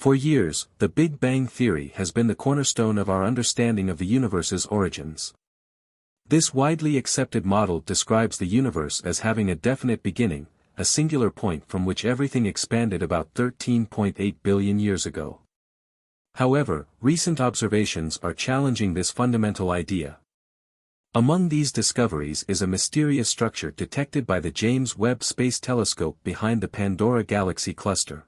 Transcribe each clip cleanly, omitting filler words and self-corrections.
For years, the Big Bang theory has been the cornerstone of our understanding of the universe's origins. This widely accepted model describes the universe as having a definite beginning, a singular point from which everything expanded about 13.8 billion years ago. However, recent observations are challenging this fundamental idea. Among these discoveries is a mysterious structure detected by the James Webb Space Telescope behind the Pandora galaxy cluster.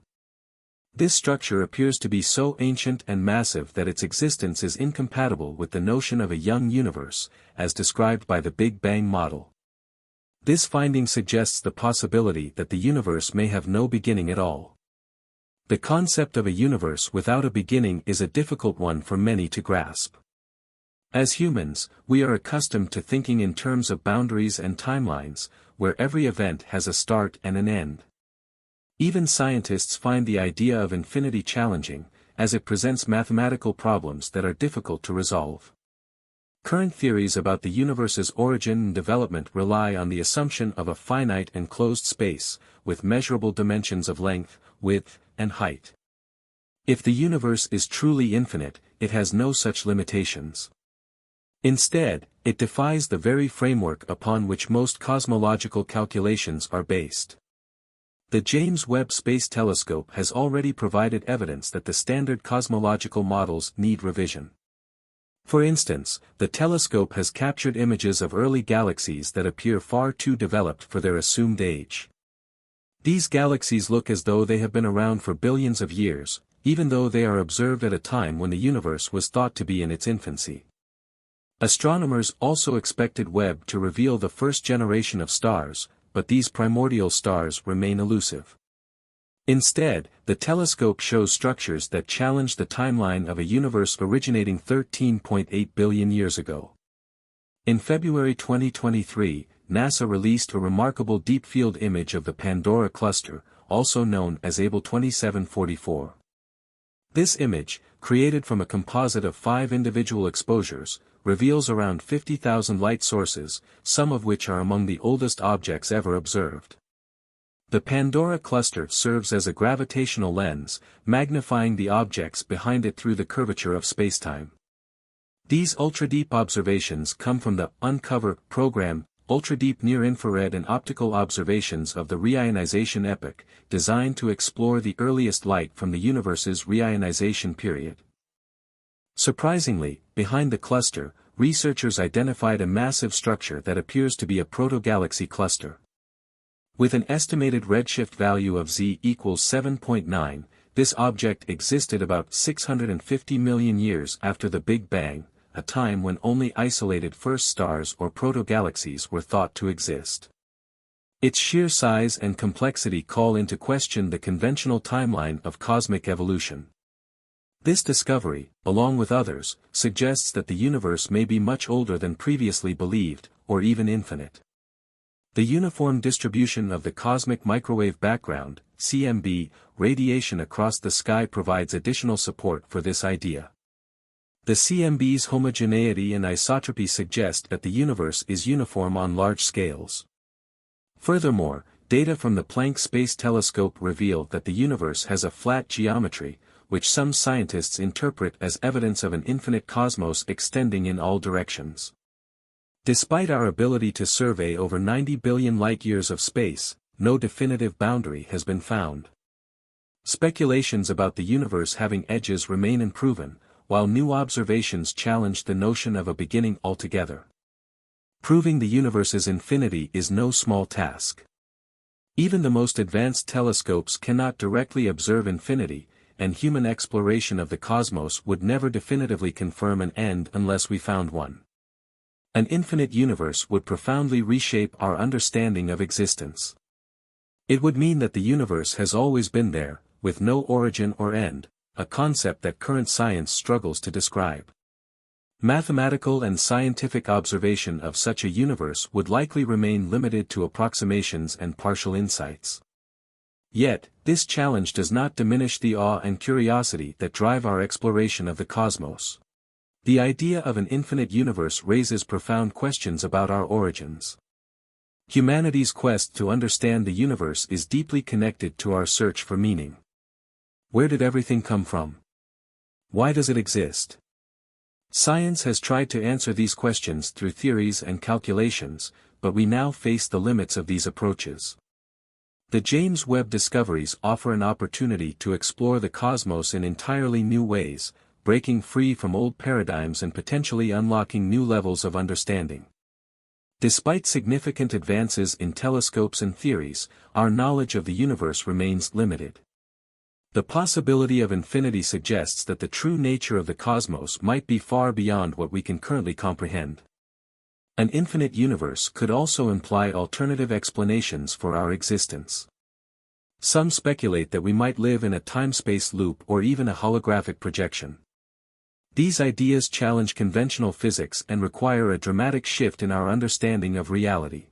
This structure appears to be so ancient and massive that its existence is incompatible with the notion of a young universe, as described by the Big Bang model. This finding suggests the possibility that the universe may have no beginning at all. The concept of a universe without a beginning is a difficult one for many to grasp. As humans, we are accustomed to thinking in terms of boundaries and timelines, where every event has a start and an end. Even scientists find the idea of infinity challenging, as it presents mathematical problems that are difficult to resolve. Current theories about the universe's origin and development rely on the assumption of a finite and closed space, with measurable dimensions of length, width, and height. If the universe is truly infinite, it has no such limitations. Instead, it defies the very framework upon which most cosmological calculations are based. The James Webb Space Telescope has already provided evidence that the standard cosmological models need revision. For instance, the telescope has captured images of early galaxies that appear far too developed for their assumed age. These galaxies look as though they have been around for billions of years, even though they are observed at a time when the universe was thought to be in its infancy. Astronomers also expected Webb to reveal the first generation of stars, but these primordial stars remain elusive. Instead, the telescope shows structures that challenge the timeline of a universe originating 13.8 billion years ago. In February 2023, NASA released a remarkable deep-field image of the Pandora cluster, also known as Able 2744. This image, created from a composite of 5 individual exposures, reveals around 50,000 light sources, some of which are among the oldest objects ever observed. The Pandora cluster serves as a gravitational lens, magnifying the objects behind it through the curvature of spacetime. These ultra-deep observations come from the UNCOVER program, ultra-deep near-infrared and optical observations of the reionization epoch, designed to explore the earliest light from the universe's reionization period. Surprisingly, behind the cluster, researchers identified a massive structure that appears to be a protogalaxy cluster. With an estimated redshift value of Z equals 7.9, this object existed about 650 million years after the Big Bang, a time when only isolated first stars or protogalaxies were thought to exist. Its sheer size and complexity call into question the conventional timeline of cosmic evolution. This discovery, along with others, suggests that the universe may be much older than previously believed, or even infinite. The uniform distribution of the cosmic microwave background, CMB, radiation across the sky provides additional support for this idea. The CMB's homogeneity and isotropy suggest that the universe is uniform on large scales. Furthermore, data from the Planck Space Telescope reveal that the universe has a flat geometry, which some scientists interpret as evidence of an infinite cosmos extending in all directions. Despite our ability to survey over 90 billion light-years of space, no definitive boundary has been found. Speculations about the universe having edges remain unproven, while new observations challenge the notion of a beginning altogether. Proving the universe's infinity is no small task. Even the most advanced telescopes cannot directly observe infinity, and human exploration of the cosmos would never definitively confirm an end unless we found one. An infinite universe would profoundly reshape our understanding of existence. It would mean that the universe has always been there, with no origin or end, a concept that current science struggles to describe. Mathematical and scientific observation of such a universe would likely remain limited to approximations and partial insights. Yet, this challenge does not diminish the awe and curiosity that drive our exploration of the cosmos. The idea of an infinite universe raises profound questions about our origins. Humanity's quest to understand the universe is deeply connected to our search for meaning. Where did everything come from? Why does it exist? Science has tried to answer these questions through theories and calculations, but we now face the limits of these approaches. The James Webb discoveries offer an opportunity to explore the cosmos in entirely new ways, breaking free from old paradigms and potentially unlocking new levels of understanding. Despite significant advances in telescopes and theories, our knowledge of the universe remains limited. The possibility of infinity suggests that the true nature of the cosmos might be far beyond what we can currently comprehend. An infinite universe could also imply alternative explanations for our existence. Some speculate that we might live in a time-space loop or even a holographic projection. These ideas challenge conventional physics and require a dramatic shift in our understanding of reality.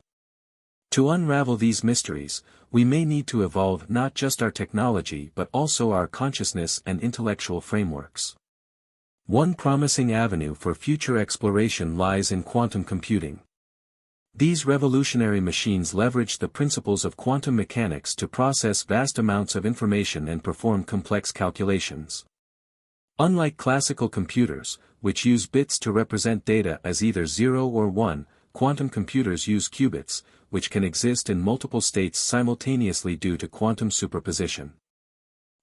To unravel these mysteries, we may need to evolve not just our technology but also our consciousness and intellectual frameworks. One promising avenue for future exploration lies in quantum computing. These revolutionary machines leverage the principles of quantum mechanics to process vast amounts of information and perform complex calculations. Unlike classical computers, which use bits to represent data as either 0 or 1, quantum computers use qubits, which can exist in multiple states simultaneously due to quantum superposition.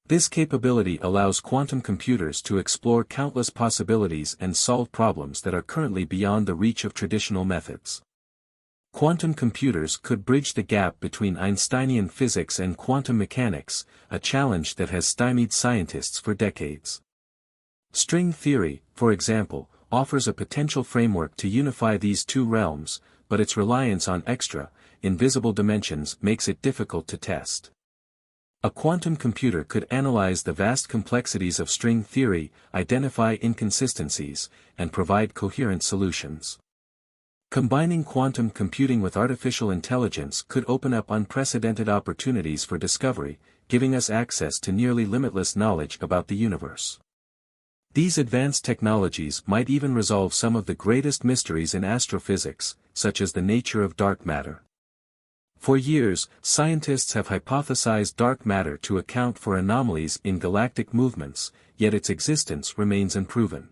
This capability allows quantum computers to explore countless possibilities and solve problems that are currently beyond the reach of traditional methods. Quantum computers could bridge the gap between Einsteinian physics and quantum mechanics, a challenge that has stymied scientists for decades. String theory, for example, offers a potential framework to unify these two realms, but its reliance on extra, invisible dimensions makes it difficult to test. A quantum computer could analyze the vast complexities of string theory, identify inconsistencies, and provide coherent solutions. Combining quantum computing with artificial intelligence could open up unprecedented opportunities for discovery, giving us access to nearly limitless knowledge about the universe. These advanced technologies might even resolve some of the greatest mysteries in astrophysics, such as the nature of dark matter. For years, scientists have hypothesized dark matter to account for anomalies in galactic movements, yet its existence remains unproven.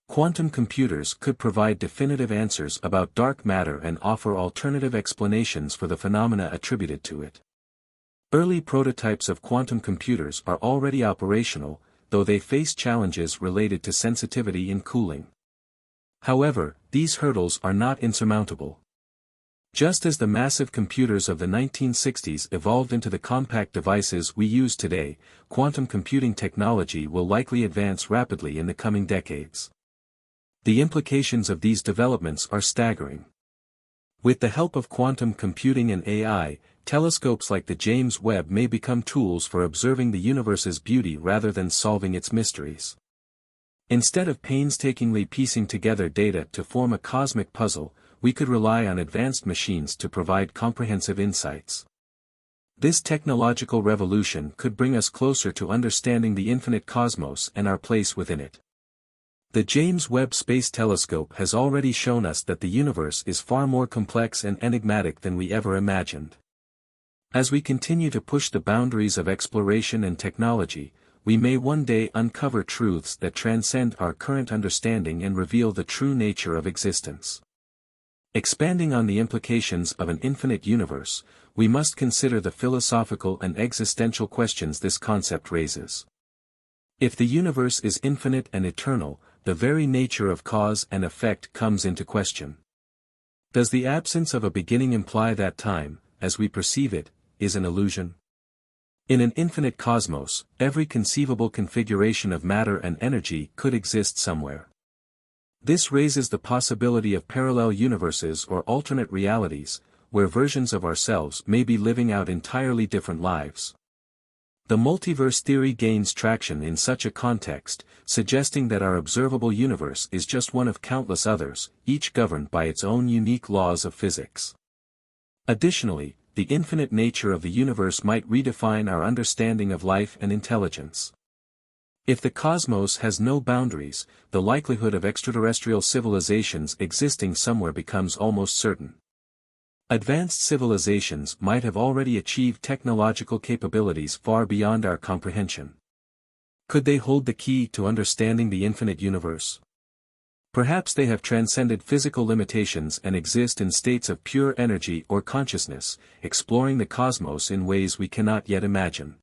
Quantum computers could provide definitive answers about dark matter and offer alternative explanations for the phenomena attributed to it. Early prototypes of quantum computers are already operational, though they face challenges related to sensitivity and cooling. However, these hurdles are not insurmountable. Just as the massive computers of the 1960s evolved into the compact devices we use today, quantum computing technology will likely advance rapidly in the coming decades. The implications of these developments are staggering. With the help of quantum computing and AI, telescopes like the James Webb may become tools for observing the universe's beauty rather than solving its mysteries. Instead of painstakingly piecing together data to form a cosmic puzzle, we could rely on advanced machines to provide comprehensive insights. This technological revolution could bring us closer to understanding the infinite cosmos and our place within it. The James Webb Space Telescope has already shown us that the universe is far more complex and enigmatic than we ever imagined. As we continue to push the boundaries of exploration and technology, we may one day uncover truths that transcend our current understanding and reveal the true nature of existence. Expanding on the implications of an infinite universe, we must consider the philosophical and existential questions this concept raises. If the universe is infinite and eternal, the very nature of cause and effect comes into question. Does the absence of a beginning imply that time, as we perceive it, is an illusion? In an infinite cosmos, every conceivable configuration of matter and energy could exist somewhere. This raises the possibility of parallel universes or alternate realities, where versions of ourselves may be living out entirely different lives. The multiverse theory gains traction in such a context, suggesting that our observable universe is just one of countless others, each governed by its own unique laws of physics. Additionally, the infinite nature of the universe might redefine our understanding of life and intelligence. If the cosmos has no boundaries, the likelihood of extraterrestrial civilizations existing somewhere becomes almost certain. Advanced civilizations might have already achieved technological capabilities far beyond our comprehension. Could they hold the key to understanding the infinite universe? Perhaps they have transcended physical limitations and exist in states of pure energy or consciousness, exploring the cosmos in ways we cannot yet imagine.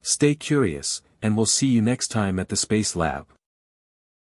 Stay curious, and we'll see you next time at the Space Lab.